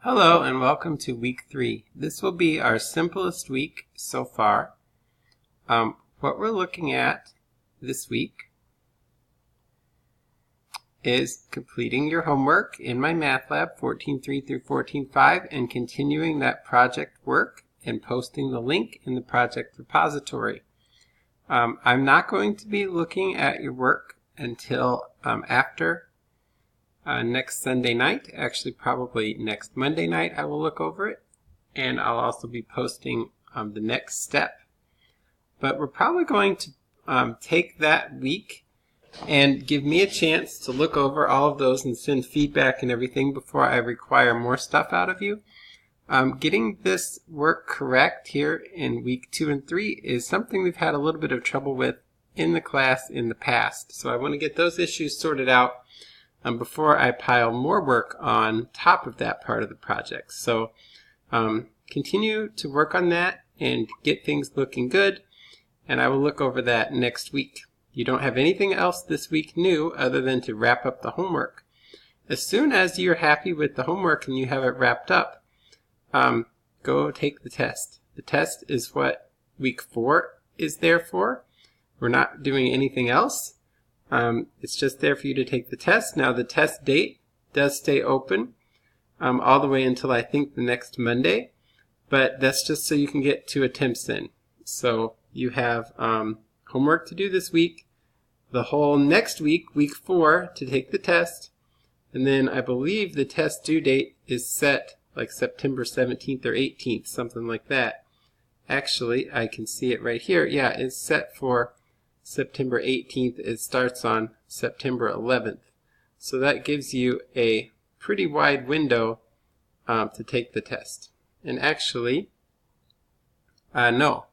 Hello and welcome to week 3. This will be our simplest week so far. What we're looking at this week is completing your homework in MyMathLab 14.3 through 14.5 and continuing that project work and posting the link in the project repository. I'm not going to be looking at your work until after next Sunday night. Actually, probably next Monday night I will look over it, and I'll also be posting the next step. But we're probably going to take that week and give me a chance to look over all of those and send feedback and everything before I require more stuff out of you. Getting this work correct here in week 2 and 3 is something we've had a little bit of trouble with in the class in the past. So I want to get those issues sorted out before I pile more work on top of that part of the project. So continue to work on that and get things looking good, and I will look over that next week. You don't have anything else this week new other than to wrap up the homework. As soon as you're happy with the homework and you have it wrapped up, go take the test. The test is what week 4 is there for. We're not doing anything else. It's just there for you to take the test. Now the test date does stay open all the way until I think the next Monday, but that's just so you can get 2 attempts in. So you have homework to do this week, the whole next week, week 4, to take the test, and then I believe the test due date is set like September 17th or 18th, something like that. Actually, I can see it right here. Yeah, it's set for September 18th. It starts on September 11th. So that gives you a pretty wide window to take the test. And actually, no.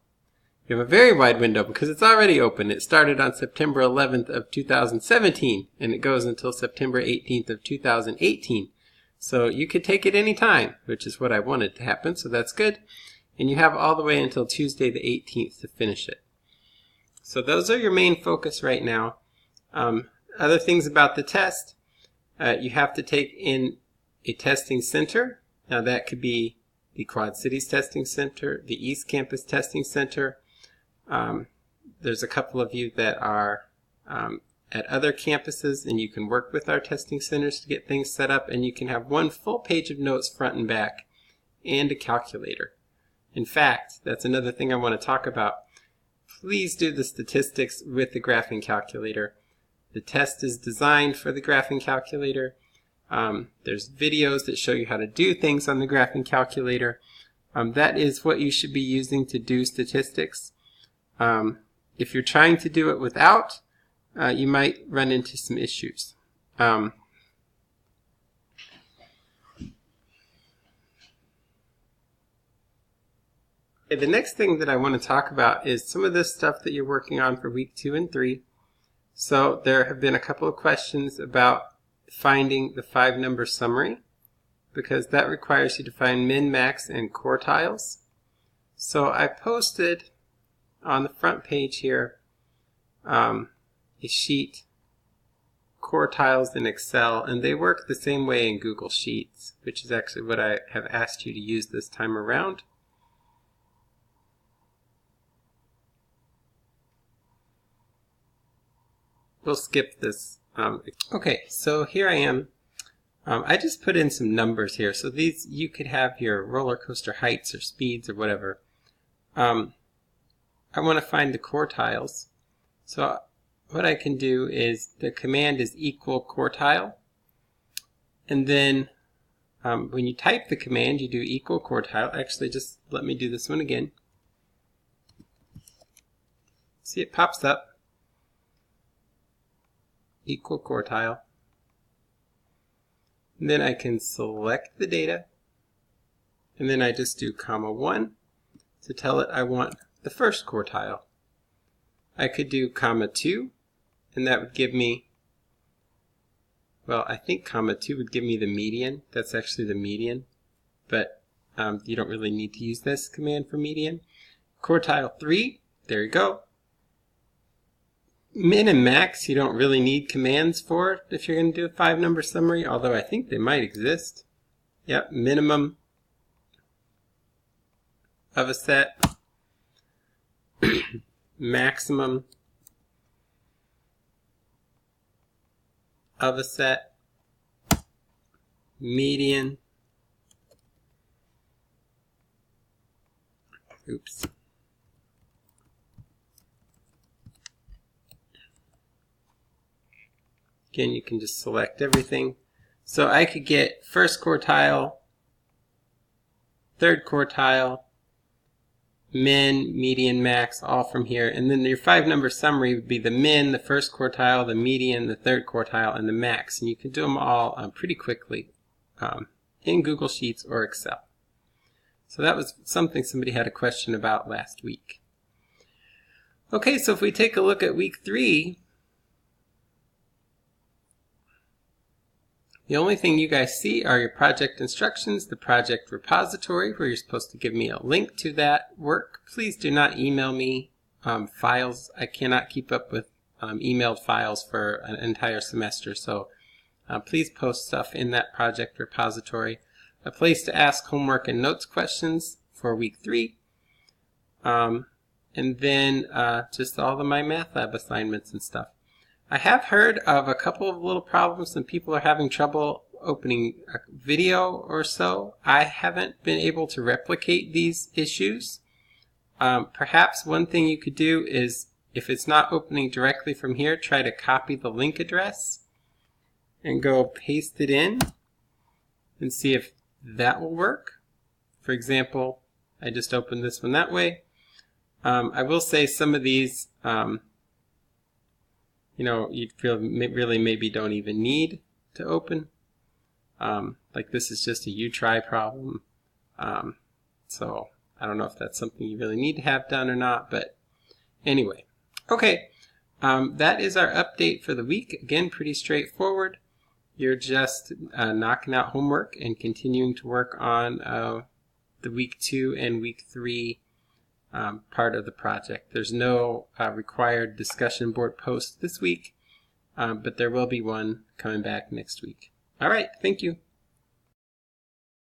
You have a very wide window because it's already open. It started on September 11th of 2017 and it goes until September 18th of 2018. So you could take it any time, which is what I wanted to happen, so that's good. And you have all the way until Tuesday the 18th to finish it. So those are your main focus right now. Other things about the test, you have to take in a testing center. Now that could be the Quad Cities Testing Center, the East Campus Testing Center. There's a couple of you that are at other campuses, and you can work with our testing centers to get things set up, and you can have one full page of notes front and back and a calculator. In fact, that's another thing I want to talk about. Please do the statistics with the graphing calculator. The test is designed for the graphing calculator. There's videos that show you how to do things on the graphing calculator. That is what you should be using to do statistics. If you're trying to do it without, you might run into some issues. The next thing that I want to talk about is some of this stuff that you're working on for week 2 and 3. So there have been a couple of questions about finding the 5-number summary, because that requires you to find min, max, and quartiles. So I posted on the front page here a sheet, quartiles in Excel, and they work the same way in Google Sheets, which is actually what I have asked you to use this time around. We'll skip this. Okay, so here I am. I just put in some numbers here. So these, you could have your roller coaster heights or speeds or whatever. I want to find the quartiles. So what I can do is the command is equal quartile. And then when you type the command, you do equal quartile. Actually, just let me do this one again. See, it pops up. Equal quartile. And then I can select the data, and then I just do comma 1 to tell it I want the first quartile. I could do comma 2, and that would give me, well, I think comma 2 would give me the median. That's actually the median, but you don't really need to use this command for median. Quartile 3, there you go. Min and max, you don't really need commands for if you're going to do a 5-number summary, although I think they might exist. Yep, minimum of a set, maximum of a set, median, oops. Again, you can just select everything. So I could get first quartile, third quartile, min, median, max, all from here. And then your 5-number summary would be the min, the first quartile, the median, the third quartile, and the max. And you can do them all pretty quickly in Google Sheets or Excel. So that was something somebody had a question about last week. Okay, so if we take a look at week 3, the only thing you guys see are your project instructions, the project repository, where you're supposed to give me a link to that work. Please do not email me files. I cannot keep up with emailed files for an entire semester, so please post stuff in that project repository. A place to ask homework and notes questions for week 3. And then just all of my math lab assignments and stuff. I have heard of a couple of little problems and people are having trouble opening a video or so. I haven't been able to replicate these issues. Perhaps one thing you could do is, if it's not opening directly from here, try to copy the link address and go paste it in and see if that will work. For example, I just opened this one that way. I will say some of these you'd feel really maybe don't even need to open. Like this is just a you try problem. So I don't know if that's something you really need to have done or not, but anyway. Okay, that is our update for the week. Again, pretty straightforward. You're just knocking out homework and continuing to work on the week 2 and week 3 part of the project. There's no required discussion board post this week, but there will be one coming back next week. All right, thank you.